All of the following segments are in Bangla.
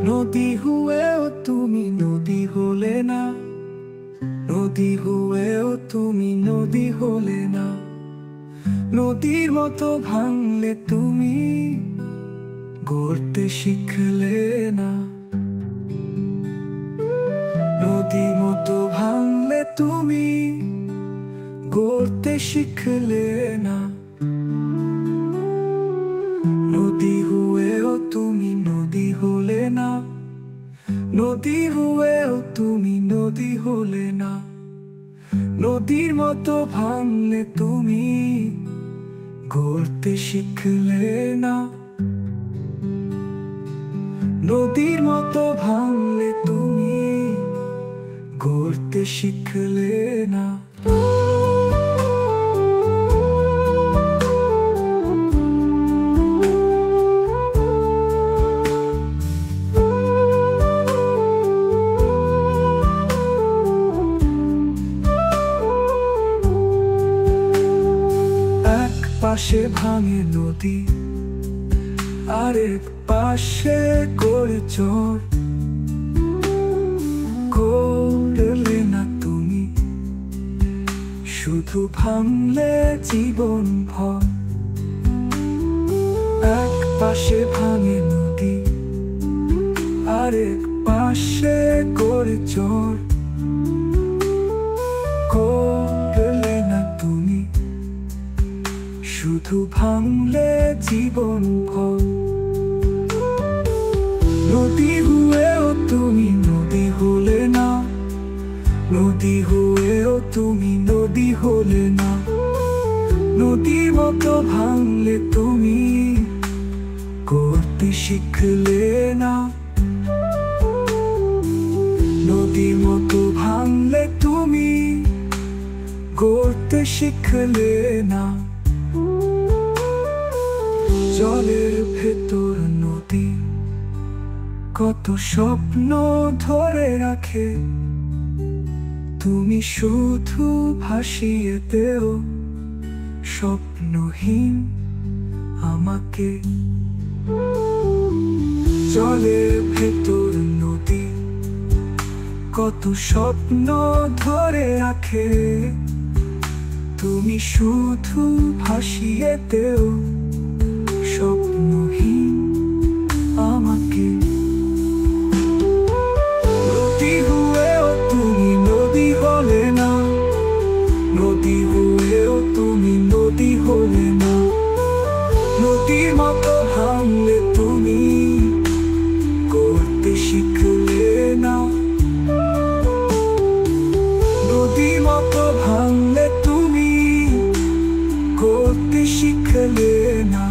নদী হয়েও তুমি নদী হলে না, নদী হয়েও তুমি নদী হলে না। নদীর মতো ভাঙলে তুমি গড়তে শিখলে না। নদীর মতো ভাঙলে তুমি গড়তে শিখলে না। নদী হয়েও তুমি নদী হলে না, নদী হয়েও তুমি নদী হলে না। নদীর মতো ভাঙলে তুমি গড়তে শিখলে না। নদীর মতো ভাঙলে তুমি গড়তে শিখলে না। পাশে ভাঙে নদী, আরেক পাশে করে চর। করলে না তুমি শুধু ভাঙলে জীবন ভর। এক পাশে ভাঙে নদী, আরেক পাশে করে চর। করলে না তুমি শুধু ভাঙলে জীবন ভর। নদী হয়েও তুমি নদী হলে না, নদী হয়েও তুমি নদী হলে না। নদীর মতো ভাঙলে তুমি করতে শিখলে না। নদীর মতো ভাঙলে তুমি করতে শিখলে না। জলের ভেতর নদী কত স্বপ্ন ধরে রাখে, তুমি শুধু ভাসিয়ে দেও স্বপ্নহীন আমাকে। জলের ভেতর নদী কত স্বপ্ন ধরে রাখে, তুমি শুধু ভাসিয়ে দেও স্বপ্নহীন আমাকে। নদী হয়েও তুমি নদী হলে না, নদী হয়েও তুমি নদী হলে না। নদীর মতো ভাঙলে তুমি করতে শিখলে না। নদীর মতো ভাঙলে তুমি করতে শিখলে না।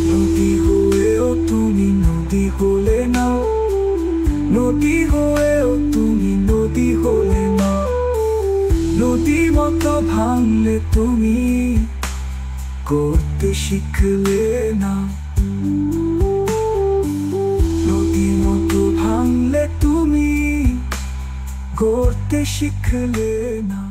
নদী হয়েও তুমি নদী হলে না, নদী হয়েও তুমি নদী হলে না। নদীর মতো ভাঙলে তুমি করতে শিখলে না। নদীর মতো ভাঙলে তুমি করতে শিখলে না।